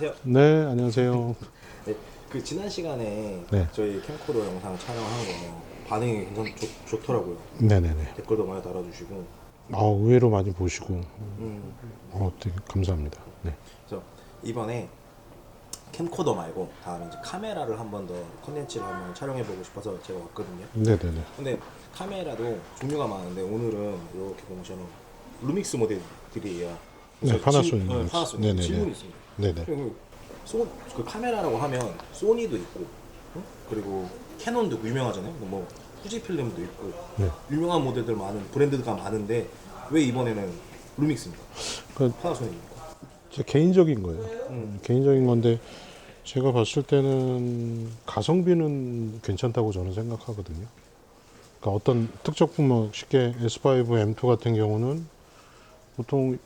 안녕하세요. 네, 안녕하세요. 네, 그 지난 시간에 네. 저희 캠코더 영상 촬영한 거 반응이 굉장히 좋더라고요. 네네네. 댓글도 많이 달아주시고. 의외로 많이 보시고, 음, 되게 감사합니다. 네. 그래서 이번에 캠코더 말고 다음에 이제 카메라를 한 번 더 컨텐츠를 한번 촬영해보고 싶어서 제가 왔거든요. 네네네. 근데 카메라도 종류가 많은데 오늘은 이렇게 보시면 루믹스 모델들이에요. 네, 그래서 파나소닉. 파나소닉. 네네네. 질문이 있습니다. 네네. 그리고 그 카메라라고 하면 소니도 있고, 그리고 캐논도 있고 유명하잖아요. 뭐 후지필름도 있고 네. 유명한 모델들 많은 브랜드가 많은데 왜 이번에는 루믹스입니까? 그, 파나소닉입니까? 제 개인적인 거예요. 개인적인 건데, 제가 봤을 때는 가성비는 괜찮다고 저는 생각하거든요. 그러니까 어떤 특적품, 뭐 쉽게 S5 M2 같은 경우는 보통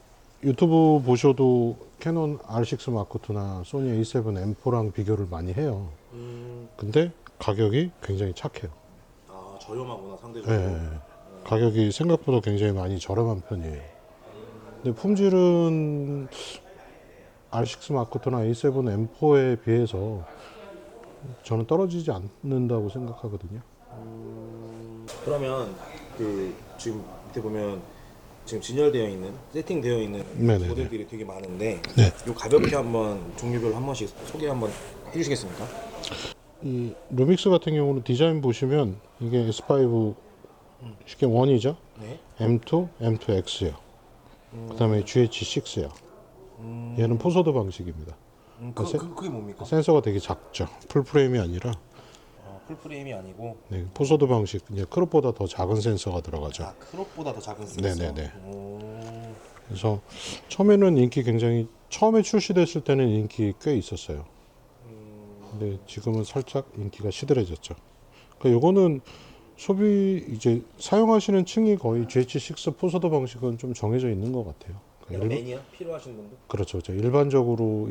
유튜브 보셔도 캐논 R6 마크 II나 소니 A7 M4랑 비교를 많이 해요. 근데 가격이 굉장히 착해요. 아, 저렴하구나 상대적으로. 예, 가격이 생각보다 굉장히 많이 저렴한 편이에요. 근데 품질은 R6 마크 II나 A7 M4에 비해서 저는 떨어지지 않는다고 생각하거든요. 그러면 그 지금 밑에 보면 지금 진열되어 있는 세팅되어 있는 네네네. 모델들이 되게 많은데 네. 요 가볍게 한번 종류별로 한 번씩 소개 한번 해주시겠습니까? 이 루믹스 같은 경우는 디자인 보시면 이게 S5 쉽게 1이죠. 네. M2, M2X요. 그 다음에 GH6요. 얘는 포소드 방식입니다. 그게 뭡니까? 센서가 되게 작죠. 풀프레임이 아니라 풀프레임이 아니고 네, 포소드 방식, 이제 크롭보다 더 작은 센서가 들어가죠. 크롭보다 더 작은 센서. 네네네. 그래서 처음에 출시됐을 때는 인기 꽤 있었어요. 근데 지금은 살짝 인기가 시들해졌죠. 그러니까 요거는 이제 사용하시는 층이 거의 GH6 포소드 방식은 좀 정해져 있는 것 같아요. 그러니까 매니아 필요하신 분들? 그렇죠. 일반적으로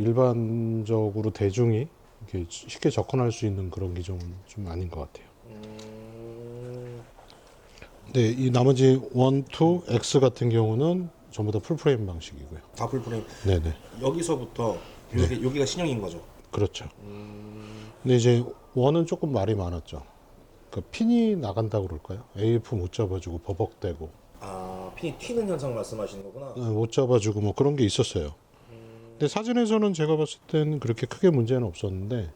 대중이 이렇게 쉽게 접근할 수 있는 그런 기종은 좀 아닌 것 같아요. 네, 이 나머지 1, 2, X 같은 경우는 전부 다 풀프레임 방식이고요. 다 풀프레임. 네네. 여기서부터 여기가 신형인 거죠. 그렇죠. 근데 이제 1은 조금 말이 많았죠. 그 핀이 나간다고 그럴까요? AF 못 잡아주고 버벅대고 아, 핀이 튀는 현상 말씀하시는 거구나. 못 잡아주고 뭐 그런 게 있었어요. 근데 사진에서는 제가 봤을 때는 그렇게 크게 문제는 없었는데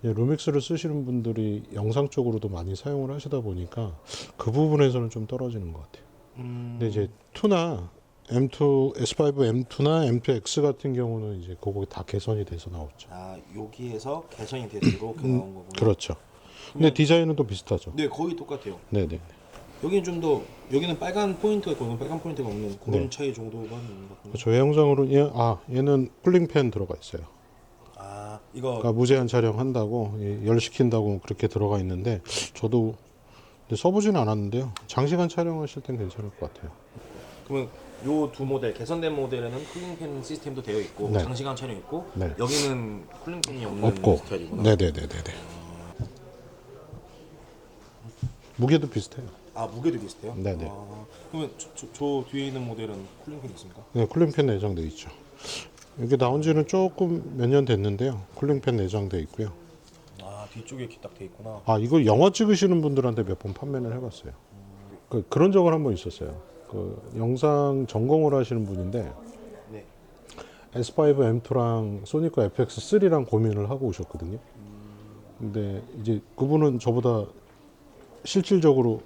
이제 루믹스를 쓰시는 분들이 영상 쪽으로도 많이 사용을 하시다 보니까 그 부분에서는 좀 떨어지는 것 같아요. 근데 이제 2나 M2, S5 M2나 M2X 같은 경우는 이제 그거 다 개선이 돼서 나왔죠. 아, 여기에서 개선이 돼서 이렇게 나온 거구나. 그렇죠. 근데 디자인은 또 비슷하죠. 네, 거의 똑같아요. 네네. 여기는 빨간 포인트가 있고, 여기는 빨간 포인트가 없는 그런 차이 정도가 있는 것 같군요. 저의 영상으로 얘는 쿨링팬 들어가 있어요. 아, 이거 그러니까 무제한 촬영한다고 열 시킨다고 그렇게 들어가 있는데 저도 근데 써보지는 않았는데요. 장시간 촬영하실 땐 괜찮을 것 같아요. 그러면 요 두 모델 개선된 모델에는 쿨링팬 시스템도 되어 있고 네. 장시간 촬영 있고 네. 여기는 쿨링팬이 없는 없고. 스타일이구나. 네네네네네. 무게도 비슷해요. 아, 무게도 비슷해요? 네네. 아, 그러면 저 뒤에 있는 모델은 쿨링팬 있습니까? 네, 쿨링팬 내장돼 있죠. 이게 나온 지는 조금 몇 년 됐는데요. 쿨링팬 내장돼 있고요. 아, 뒤쪽에 이렇게 딱 돼 있구나. 이거 영화 찍으시는 분들한테 몇 번 판매를 해봤어요. 그런 적은 한 번 있었어요. 영상 전공을 하시는 분인데 네. S5 M2랑 소니코 FX3랑 고민을 하고 오셨거든요. 근데 이제 그분은 저보다 실질적으로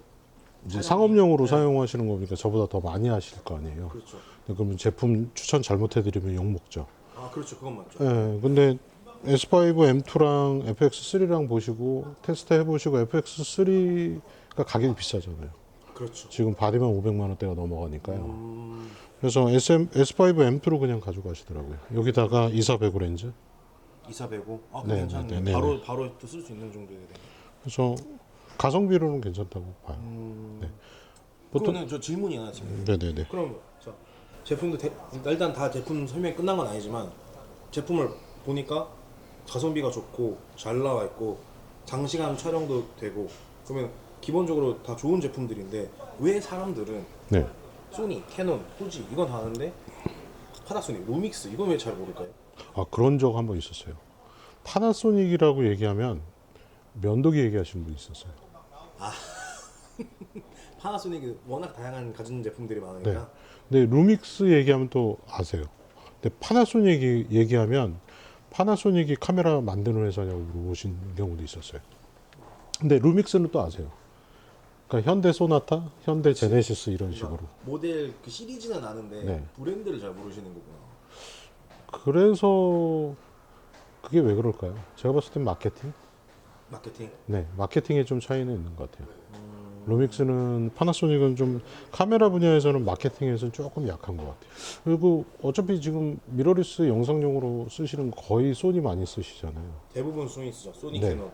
이제 상업용으로 사용하시는 거니까 저보다 더 많이 하실 거 아니에요. 그렇죠. 그러면 제품 추천 잘못해드리면 욕 먹죠. 아, 그렇죠. 그건 맞죠. 예, 근데 S5 M2랑 FX3랑 보시고 테스트 해보시고 FX3가 가격이 비싸잖아요. 그렇죠. 지금 바디만 500만 원대가 넘어가니까요. 그래서 S5 M2로 그냥 가져가시더라고요. 여기다가 2400 렌즈. 2405. 아, 네, 괜찮네. 네, 네, 바로 또 쓸 수 있는 정도에 되네. 그래서 가성비로는 괜찮다고 봐요. 네. 보통 그러면 저 질문이 하나 있습니다. 네네네. 그럼 제품도 일단 다 제품 설명이 끝난 건 아니지만 제품을 보니까 가성비가 좋고 잘 나와 있고 장시간 촬영도 되고 그러면 기본적으로 다 좋은 제품들인데 왜 사람들은 네. 소니, 캐논, 후지 이건 다 아는데 파나소닉, 루믹스 이건 왜 잘 모를까요? 아, 그런 적 한 번 있었어요. 파나소닉이라고 얘기하면 면도기 얘기하시는 분 있었어요. 파나소닉이 워낙 다양한 가전 제품들이 많으니까. 근데 루믹스 얘기하면 또 아세요. 근데 파나소닉 얘기하면 파나소닉이 카메라 만드는 회사냐고 물어보신 경우도 있었어요. 근데 루믹스는 또 아세요. 그러니까 현대 소나타, 현대 제네시스 이런 식으로. 모델 그 시리즈는 아는데 네. 브랜드를 잘 모르시는 거구나. 그래서 그게 왜 그럴까요? 제가 봤을 땐 마케팅? 마케팅. 네, 마케팅에 좀 차이는 있는 것 같아요. 루믹스는 파나소닉은 좀 카메라 분야에서는 마케팅에서는 조금 약한 것 같아요. 그리고 어차피 지금 미러리스 영상용으로 쓰시는 거 거의 소니 많이 쓰시잖아요. 대부분 소니 쓰죠. 소니 네. 캐논.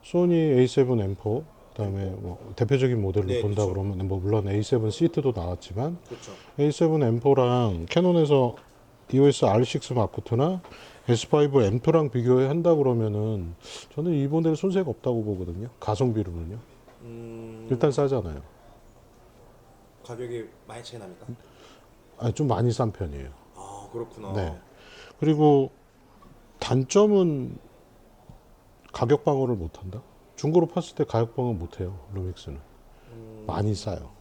소니 A7 M4 그다음에 뭐 대표적인 모델로 네, 본다 그쵸. 그러면 뭐 물론 A7 시트도 나왔지만 그렇죠. A7 M4랑 캐논에서 EOS R6 마크2나 S5 M2랑 비교한다 그러면은 저는 이 모델 손색 없다고 보거든요. 가성비로는요. 일단 싸잖아요. 가격이 많이 차이 납니까? 아, 좀 많이 싼 편이에요. 아 그렇구나. 네. 그리고 단점은 가격 방어를 못한다. 중고로 팠을 때 가격 방어 못해요. 루믹스는 많이 싸요.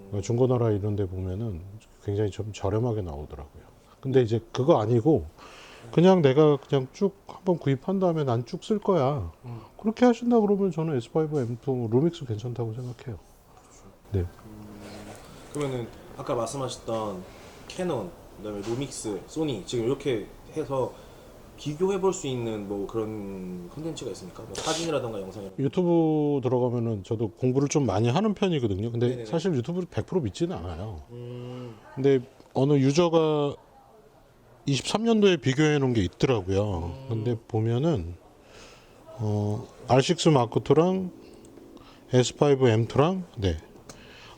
그러니까 중고나라 이런 데 보면은 굉장히 좀 저렴하게 나오더라고요. 근데 이제 그거 아니고 그냥 내가 그냥 쭉 한번 구입한 다음에 난 쭉 쓸 거야. 그렇게 하신다 그러면 저는 S5 M2 루믹스 괜찮다고 생각해요. 네. 그러면은 아까 말씀하셨던 캐논, 그다음에 루믹스, 소니 지금 이렇게 해서 비교해 볼 수 있는 뭐 그런 콘텐츠가 있습니까? 뭐 사진이라던가 영상이라던가. 유튜브 들어가면은 저도 공부를 좀 많이 하는 편이거든요. 근데 네네네. 사실 유튜브를 100% 믿지는 않아요. 음, 근데 어느 유저가 23년도에 비교해 놓은 게 있더라고요. 근데 보면은 R6 마크2랑 S5 M2랑 네.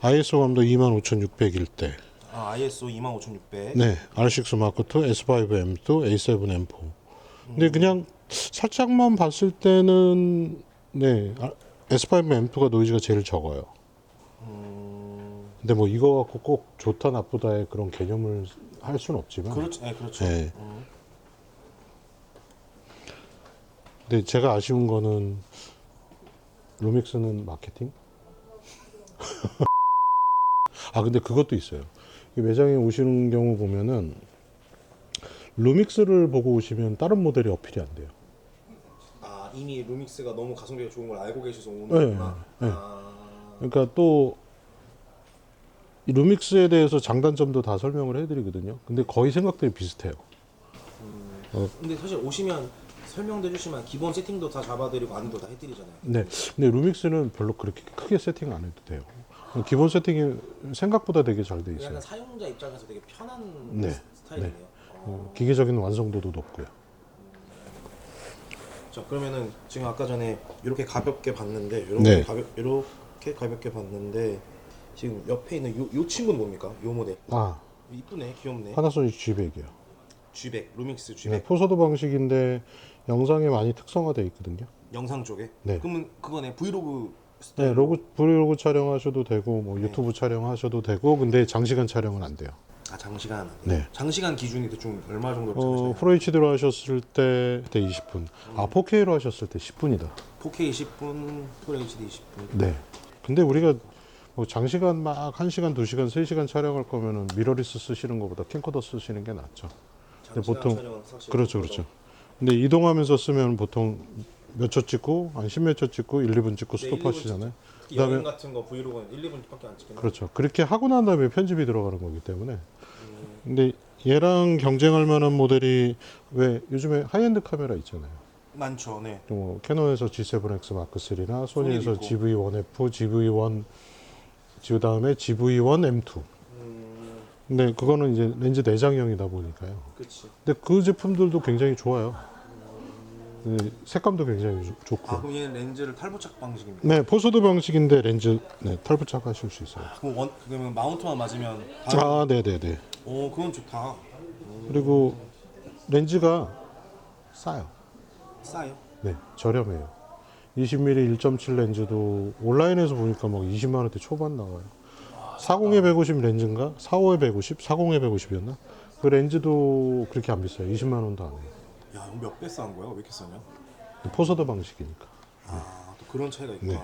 ISO 감도 25600일 때 아 ISO 25600. 네. R6 마크2, S5 M2, A7 M4. 근데 그냥 살짝만 봤을 때는 네. S5 M2가 노이즈가 제일 적어요. 근데 뭐 이거 갖고 꼭 좋다 나쁘다의 그런 개념을 할 수는 없지만 그렇죠. 네, 그렇죠. 네. 근데 제가 아쉬운 거는 루믹스는 마케팅? 아 근데 그것도 있어요. 이 매장에 오시는 경우 보면은 루믹스를 보고 오시면 다른 모델이 어필이 안 돼요. 아 이미 루믹스가 너무 가성비가 좋은 걸 알고 계셔서 오는 네, 거구나. 네. 아, 그러니까 또 이 루믹스에 대해서 장단점도 다 설명을 해드리거든요. 근데 거의 생각들이 비슷해요. 근데 사실 오시면 설명도 해주시면 기본 세팅도 다 잡아드리고 안도 다 해드리잖아요. 네. 근데 루믹스는 별로 그렇게 크게 세팅 안 해도 돼요. 기본 세팅이 생각보다 되게 잘 돼 있어요. 약간 사용자 입장에서 되게 편한 네, 스타일이네요. 기계적인 완성도도 높고요. 자 그러면은 지금 아까 전에 이렇게 가볍게 봤는데 네. 이렇게 가볍게 봤는데 지금 옆에 있는 요 친구는 뭡니까? 요 모델 아, 이쁘네 귀엽네. 파나소닉 G100이요. G100 루믹스 G100 네, 포소드 방식인데 영상에 많이 특성화되어 있거든요. 영상 쪽에. 네. 그러면 그거네 브이로그 네, 스타일로. 브이로그 촬영하셔도 되고 뭐 유튜브 촬영하셔도 되고 근데 장시간 촬영은 안 돼요. 아 장시간 안 돼요? 네. 장시간 기준이 대충 얼마 정도 잡으시나요? FHD로 하셨을 때 20분. 아, 4K로 하셨을 때 10분이다. 4K 10분, Full HD 20분. 네. 근데 우리가 뭐 장시간 막 1시간, 2시간, 3시간 촬영할 거면은 미러리스 쓰시는 것보다 캠코더 쓰시는 게 낫죠. 근데 장시간 보통 촬영은 사실 그렇죠, 그렇죠. 근데 이동하면서 쓰면 보통 몇 초 찍고 한 10몇 초 찍고 1, 2분 찍고 네, 스톱하시잖아요. 특히 여행 그다음에 같은 거 브이로그는 1, 2분밖에 안 찍겠네. 그렇죠. 그렇게 하고 난 다음에 편집이 들어가는 거기 때문에. 근데 얘랑 경쟁할 만한 모델이 왜 요즘에 하이엔드 카메라 있잖아요. 많죠, 네. 뭐 캐논에서 G7X 마크 3나 소니에서 있고. GV1F, GV1 그다음에 GV1 M2. 근데 그거는 이제 렌즈 내장형이다 보니까요. 그렇지. 근데 그 제품들도 굉장히 좋아요. 네, 색감도 굉장히 좋고. 아 그럼 얘는 렌즈를 탈부착 방식입니다. 네, 포소드 방식인데 렌즈 네, 탈부착하실 수 있어요. 그러면 마운트만 맞으면 아, 네, 네, 네. 오 그건 좋다. 그리고 렌즈가 싸요. 싸요. 네, 저렴해요. 20mm 1.7 렌즈도 온라인에서 보니까 막 20만 원대 초반 나와요. 40에 150 렌즈인가? 45에 150? 40에 150이었나? 그 렌즈도 그렇게 안 비싸요. 20만 원도 안 해요. 야, 이거 몇 배 싼 거야? 왜 이렇게 싸냐? 포서더 방식이니까. 아, 또 그런 차이가 있구나. 네.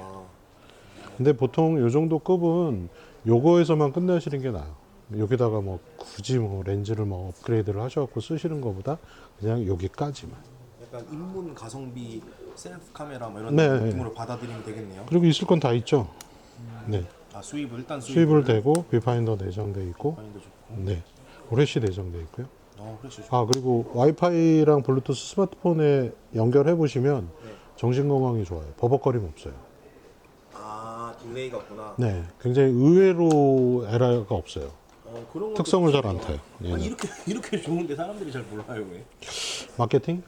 근데 보통 요 정도 급은 요거에서만 끝내시는 게 나아요. 여기다가 뭐 굳이 뭐 렌즈를 뭐 업그레이드를 하셔갖고 쓰시는 것보다 그냥 여기까지만. 약간 입문 가성비 셀프 카메라 뭐 이런 네. 느낌으로 받아들이면 되겠네요. 그리고 있을 건 다 있죠. 네. 아, 수입을 일단 수입을 대고 비파인더 내장돼 있고, 많이도 좋고. 네. 후레쉬 내장돼 있고요. 그렇지. 아 그리고 와이파이랑 블루투스 스마트폰에 연결해 보시면 네. 정신 건강이 좋아요. 버벅거림 없어요. 아, 딜레이가 없구나. 네, 굉장히 의외로 에러가 없어요. 그런 것도 특성을 잘 안 좋네요. 타요. 아, 얘는. 이렇게 좋은데 사람들이 잘 몰라요, 왜? 마케팅?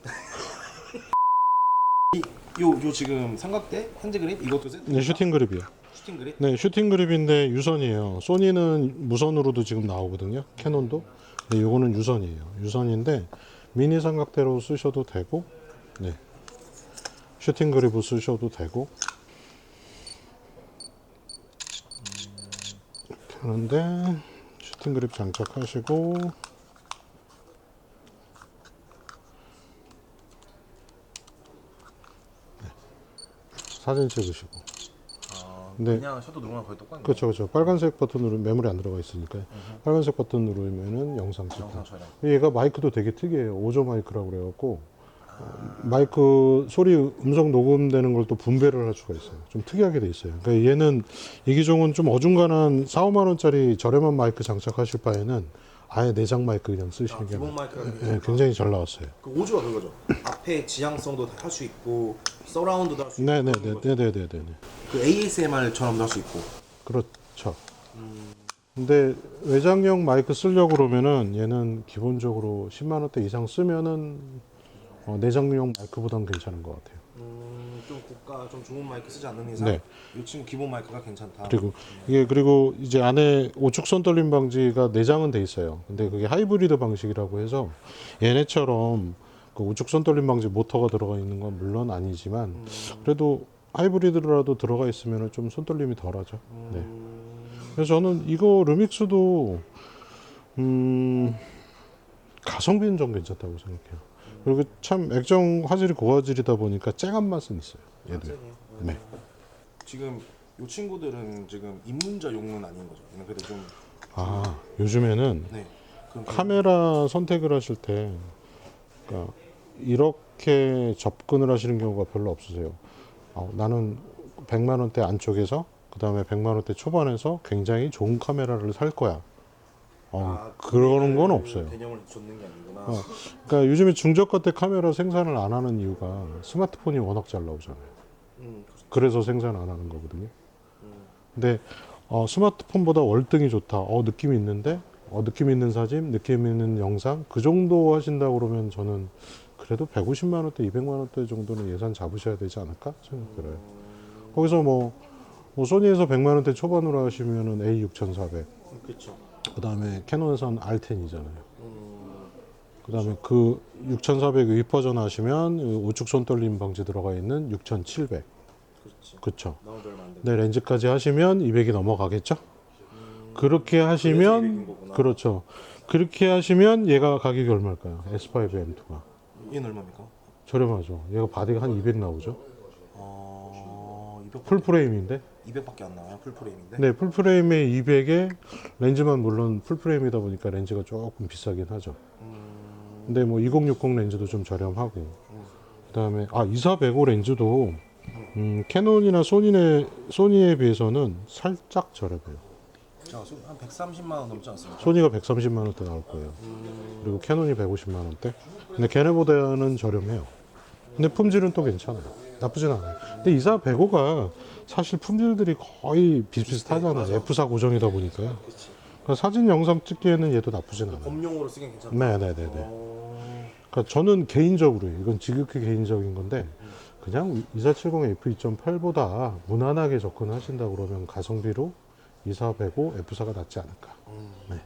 요 지금 삼각대 핸드 그립 이것도 세트. 네, 슈팅 그립이요. 슈팅 그립? 네, 슈팅 그립인데 유선이에요. 소니는 무선으로도 지금 나오거든요. 캐논도. 근데 요거는 유선이에요. 유선인데 미니 삼각대로 쓰셔도 되고, 네. 슈팅 그립을 쓰셔도 되고. 이렇게 하는데 슈팅 그립 장착하시고, 네. 사진 찍으시고. 네. 그냥 셔터 누르면 거의 똑같네. 그렇죠, 그렇죠. 빨간색 버튼 누르면 메모리 안 들어가 있으니까 빨간색 버튼 누르면은 영상 찍고. 영상 촬영. 얘가 마이크도 되게 특이해요. 오조 마이크라고 그래갖고 마이크 소리 음성 녹음되는 걸 또 분배를 할 수가 있어요. 좀 특이하게 돼 있어요. 그러니까 얘는 이 기종은 좀 어중간한 4, 5만 원짜리 저렴한 마이크 장착하실 바에는 아예 내장 마이크 그냥 쓰시는 게 기본 마이크가 네, 굉장히 잘 나왔어요. 그 오즈가 그거죠. 앞에 지향성도 할 수 있고 서라운드도 할 수 있고. 네네네네네네. 그 ASMR처럼도 할 수 있고. 그렇죠. 근데 외장형 마이크 쓰려고 그러면은 얘는 기본적으로 10만 원대 이상 쓰면은 내장용 마이크보다는 괜찮은 것 같아요. 좀 고가 좀 좋은 마이크 쓰지 않는 이상 네. 이 친구 기본 마이크가 괜찮다. 그리고 이제 안에 우측 손 떨림 방지가 내장은 돼 있어요. 근데 그게 하이브리드 방식이라고 해서 얘네처럼 그 우측 손 떨림 방지 모터가 들어가 있는 건 물론 아니지만 그래도 하이브리드라도 들어가 있으면 좀 손 떨림이 덜하죠. 네. 그래서 저는 이거 루믹스도 가성비는 좀 괜찮다고 생각해요. 그리고 참 액정 화질이 고화질이다 보니까 쨍한 맛은 있어요. 얘들. 네. 지금 이 친구들은 지금 입문자용은 아닌 거죠. 얘는 그래도 좀 아 요즘에는 네. 그럼 카메라 선택을 하실 때 그러니까 이렇게 접근을 하시는 경우가 별로 없으세요. 나는 100만 원대 안쪽에서 그 다음에 100만 원대 초반에서 굉장히 좋은 카메라를 살 거야. 그러는 건 없어요. 개념을 줬는 게 아니구나. 그러니까 요즘에 중저가대 카메라 생산을 안 하는 이유가 스마트폰이 워낙 잘 나오잖아요. 그래서 생산 안 하는 거거든요. 근데 스마트폰보다 월등히 좋다. 느낌 있는데, 느낌 있는 사진, 느낌 있는 영상 그 정도 하신다 그러면 저는 그래도 150만 원대, 200만 원대 정도는 예산 잡으셔야 되지 않을까 생각들어요. 거기서 뭐 소니에서 100만 원대 초반으로 하시면은 A6400. 그렇죠. 그 다음에 캐논선 R10이잖아요. 그 다음에 그 6400 윗버전 하시면 우측 손 떨림 방지 들어가 있는 6700. 그렇지. 그쵸. 나온 지 얼마 안 됐네. 네, 렌즈까지 하시면 200이 넘어가겠죠? 그렇게 하시면, 그렇죠. 그렇게 하시면 얘가 가격이 얼마일까요? S5M2가. 얘는 얼마입니까? 저렴하죠. 얘가 바디가 한 200 나오죠? 200 풀프레임인데? 200밖에 안 나와요. 풀프레임인데. 네, 풀프레임에 200에 렌즈만 물론 풀프레임이다 보니까 렌즈가 조금 비싸긴 하죠. 근데 뭐 2060 렌즈도 좀 저렴하고, 그 다음에 2405 렌즈도 캐논이나 소니에 비해서는 살짝 저렴해요. 자, 한 130만 원 넘지 않습니까? 소니가 130만 원대 나올 거예요. 그리고 캐논이 150만 원대. 근데 걔네보다는 저렴해요. 근데 품질은 또 괜찮아요. 나쁘진 않아요. 근데 2405가 사실 품질들이 거의 비슷비슷하잖아요. F4 고정이다 보니까요. 그러니까 사진 영상 찍기에는 얘도 나쁘진 않아요. 범용으로 쓰기엔 괜찮다. 네네네네. 그러니까 저는 개인적으로 이건 지극히 개인적인 건데 그냥 2470 f2.8보다 무난하게 접근하신다 그러면 가성비로 2405 F4가 낫지 않을까. 네.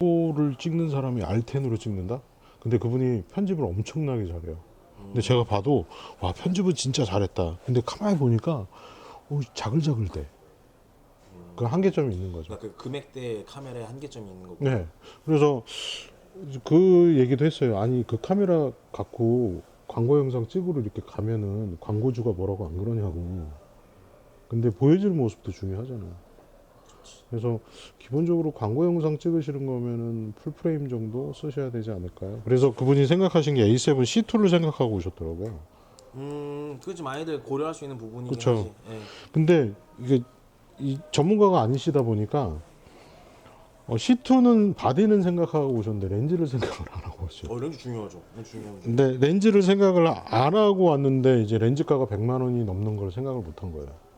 를 찍는 사람이 R10으로 찍는다? 근데 그분이 편집을 엄청나게 잘해요. 근데 제가 봐도 와 편집은 진짜 잘했다. 근데 가만히 보니까 자글자글 돼. 그 한계점이 있는 거죠. 그러니까 그 금액대 카메라에 한계점이 있는 거고. 네. 그래서 그 얘기도 했어요. 아니 그 카메라 갖고 광고 영상 찍으러 이렇게 가면은 광고주가 뭐라고 안 그러냐고. 근데 보여줄 모습도 중요하잖아요. 그래서 기본적으로 광고 영상 찍으시는 거면은 풀프레임 정도 쓰셔야 되지 않을까요? 그래서 그분이 생각하신 게 A7 C2를 생각하고 오셨더라고요. 그렇지 많이들 고려할 수 있는 부분이긴 그쵸. 하지. 예. 근데 이게 이 전문가가 아니시다 보니까 C2는 바디는 생각하고 오셨는데 렌즈를 생각을 안 하고 오셨어요. 렌즈 중요하죠. 렌즈 중요하죠. 근데 렌즈를 생각을 안 하고 왔는데 이제 렌즈가가 100만 원이 넘는 걸 생각을 못 한 거예요.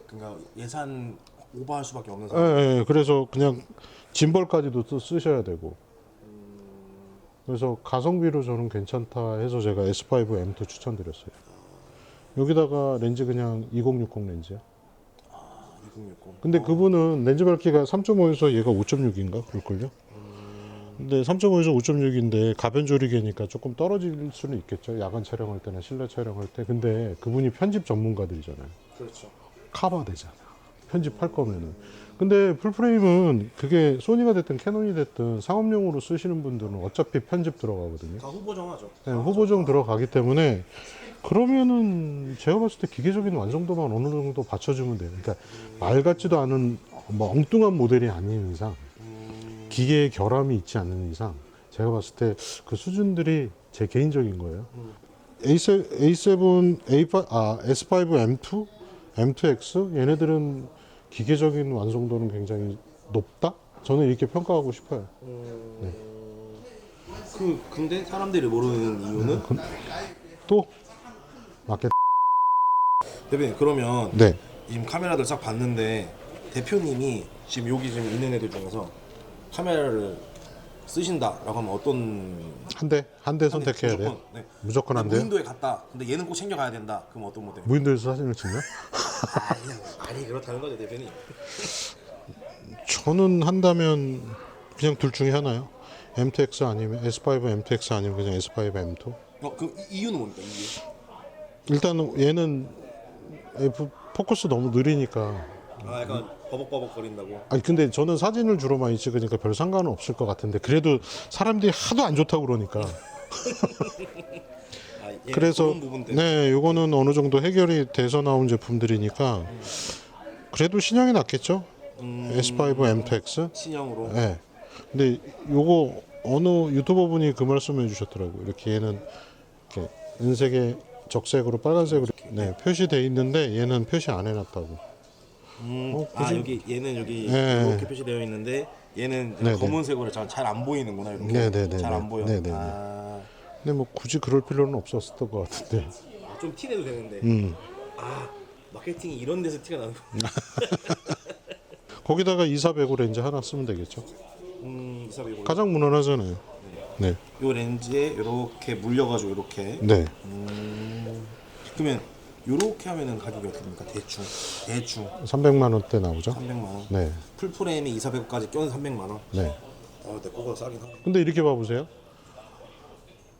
그러니까 예산 오버할 수밖에 없는 예, 상황. 예, 그래서 그냥 짐벌까지도 또 쓰셔야 되고. 그래서 가성비로 저는 괜찮다 해서 제가 S5 M2 추천드렸어요. 여기다가 렌즈 그냥 2060 렌즈야. 2060. 근데 그분은 렌즈 밝기가 3.5에서 얘가 5.6인가 그럴걸요? 근데 3.5에서 5.6인데 가변 조리개니까 조금 떨어질 수는 있겠죠. 야간 촬영할 때나 실내 촬영할 때. 근데 그분이 편집 전문가들이잖아요. 그렇죠. 커버 되잖아. 편집할 거면은. 근데 풀프레임은 그게 소니가 됐든 캐논이 됐든 상업용으로 쓰시는 분들은 어차피 편집 들어가거든요. 다 후보정하죠. 네, 후보정 들어가기 때문에 그러면은 제가 봤을 때 기계적인 완성도만 어느 정도 받쳐주면 돼요. 그러니까 말 같지도 않은 뭐 엉뚱한 모델이 아닌 이상 기계의 결함이 있지 않는 이상 제가 봤을 때 그 수준들이 제 개인적인 거예요. A7, A5, S5 M2, M2X 얘네들은 기계적인 완성도는 굉장히 높다? 저는 이렇게 평가하고 싶어요. 근데 사람들이 모르는 이유는 또 마켓. 대표님 그러면 네. 지금 카메라들 싹 봤는데 대표님이 지금 여기 지금 있는 애들 중에서 카메라를 쓰신다라고 하면 어떤 한 대 선택해야 돼. 무조건, 네. 무조건 한 대. 무인도에 갔다. 근데 얘는 꼭 챙겨가야 된다. 그럼 어떤 모델? 무인도에서 사진을 찍나? 아니 그렇다는 거죠 대표님. 저는 한다면 그냥 둘 중에 하나요. M2X 아니면 S5 M2X 아니면 그냥 S5 M2. 그 이유는 뭡니까 이유? 일단 얘는 포커스 너무 느리니까. 약간 버벅버벅 거린다고. 아니 근데 저는 사진을 주로 많이 찍으니까 별 상관은 없을 것 같은데 그래도 사람들이 하도 안 좋다고 그러니까. 그래서 그런 부분 때문에. 네, 요거는 어느 정도 해결이 돼서 나온 제품들이니까 그래도 신형이 낫겠죠. S5 M2X. 신형으로. 네. 근데 요거 어느 유튜버 분이 그 말씀해 주셨더라고요. 이렇게 얘는 이렇게 은색에 적색으로 빨간색으로 네, 표시돼 있는데 얘는 표시 안 해놨다고. 여기 얘는 여기 네. 이렇게 표시되어 있는데 얘는 네네. 검은색으로 잘 안 보이는구나 이렇게. 네네네. 잘 안 보여. 네네네. 근데 뭐 굳이 그럴 필요는 없었을 것 같은데. 좀 티내도 되는데. 마케팅이 이런 데서 티가 나는 거. 거기다가 2405 렌즈 하나 쓰면 되겠죠. 2405. 가장 무난하잖아요. 네. 요 렌즈에 이렇게 물려가지고 이렇게. 네. 그러면 요렇게 하면은 가격이 어떻게 됩니까? 대충 300만 원대 나오죠. 300만 원. 네. 풀프레임에 2400까지 껴서 300만 원. 네. 내 거가 싸긴 하네. 근데 이렇게 봐보세요.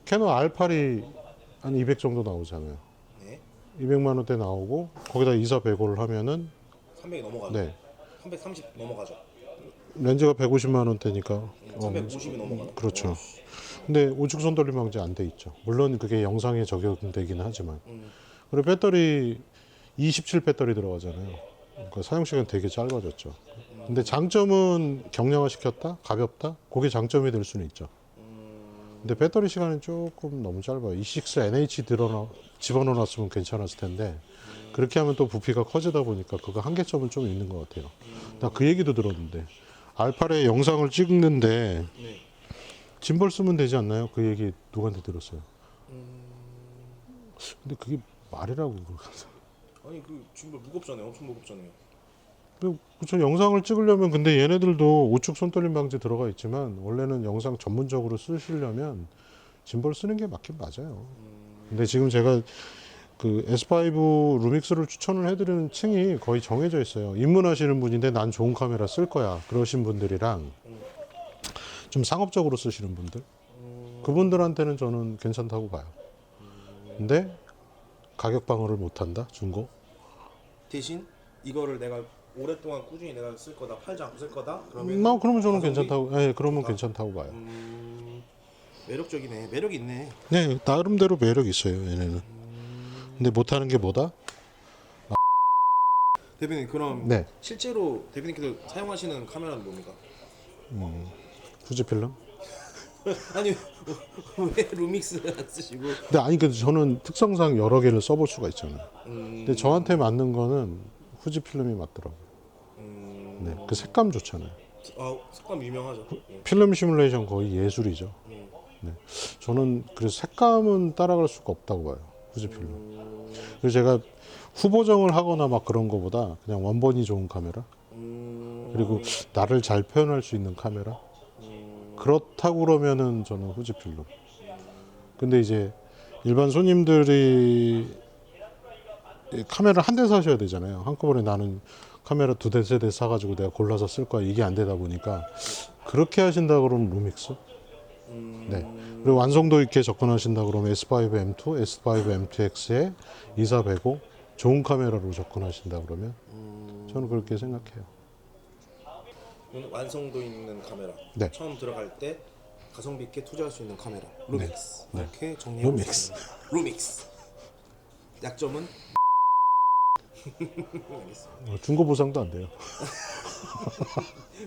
캐논 R8이 한 200 정도 나오잖아요. 네. 200만 원대 나오고 거기다 2405를 하면은 300이 넘어가죠. 네. 330 넘어가죠. 렌즈가 150만 원대니까 350이 넘어가죠. 그렇죠. 근데 우측 손돌림 방지 안 돼 있죠. 물론 그게 영상에 적용되기는 하지만. 그리고 배터리 27 배터리 들어가잖아요. 그러니까 사용 시간 되게 짧아졌죠. 근데 장점은 경량화 시켰다, 가볍다. 그게 장점이 될 수는 있죠. 근데 배터리 시간은 조금 너무 짧아요. E6 NH 집어넣어 놨으면 괜찮았을 텐데 그렇게 하면 또 부피가 커지다 보니까 그거 한계점은 좀 있는 것 같아요. 나 그 얘기도 들었는데 R8에 영상을 찍는데 네. 짐벌 쓰면 되지 않나요? 그 얘기 누구한테 들었어요. 근데 그게 말이라고 그러면서. 아니 그 지금 무겁잖아요. 엄청 무겁잖아요. 그쵸, 영상을 찍으려면 근데 얘네들도 우측 손떨림 방지 들어가 있지만 원래는 영상 전문적으로 쓰시려면 짐벌 쓰는 게 맞긴 맞아요. 근데 지금 제가 그 S5 루믹스를 추천을 해드리는 층이 거의 정해져 있어요. 입문하시는 분인데 난 좋은 카메라 쓸 거야 그러신 분들이랑 좀 상업적으로 쓰시는 분들 그분들한테는 저는 괜찮다고 봐요. 근데 가격 방어를 못한다 중고. 대신 이거를 내가 오랫동안 꾸준히 내가 쓸 거다, 팔지 않고 쓸 거다. 그러면 그러면 저는 가성비? 괜찮다고. 예, 그러면 괜찮다고 봐요. 매력적이네. 매력 있네. 네, 나름대로 매력 있어요, 얘네는. 근데 못하는 게 뭐다? 대표님 그럼 네. 실제로 대표님께서 사용하시는 카메라는 뭡니까? 후지필름? 아니 왜 루믹스를 안 쓰시고? 근데 아니 근데 저는 특성상 여러 개를 써볼 수가 있잖아요. 근데 저한테 맞는 거는 후지필름이 맞더라고요. 네, 그 색감 좋잖아요. 아 색감 유명하죠. 필름 시뮬레이션 거의 예술이죠. 네, 저는 그래서 색감은 따라갈 수가 없다고 봐요. 후지필름. 그래서 제가 후보정을 하거나 막 그런 거보다 그냥 원본이 좋은 카메라. 그리고 나를 잘 표현할 수 있는 카메라. 그렇다고 그러면은 저는 후지필름. 근데 이제 일반 손님들이 카메라 한 대 사셔야 되잖아요. 한꺼번에 나는 카메라 두 대, 세 대 사가지고 내가 골라서 쓸 거야. 이게 안 되다 보니까 그렇게 하신다 그러면 루믹스. 네. 그리고 완성도 있게 접근하신다 그러면 S5 M2, S5 M2X에 2405 좋은 카메라로 접근하신다 그러면 저는 그렇게 생각해요. 완성도 있는 카메라. 네. 처음 들어갈 때 가성비 있게 투자할 수 있는 카메라. 루믹스. 네. 이렇게 정리해 루믹스. 보겠습니다. 루믹스. 약점은 알겠습니다. 중고 보상도 안 돼요.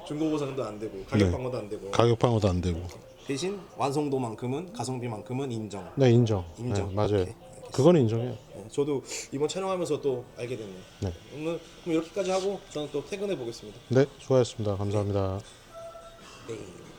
중고 보상도 안 되고 가격 네. 방어도 안 되고 가격 방어도 안 되고. 대신 완성도만큼은 가성비만큼은 인정. 네, 인정. 인정. 네, 맞아요. 오케이, 알겠습니다. 그거는 인정해요. 네, 저도 이번 촬영하면서 또 알게 됐네요. 네. 오늘 그럼 이렇게까지 하고 저는 또 퇴근해 보겠습니다. 네, 수고하셨습니다. 감사합니다. 네.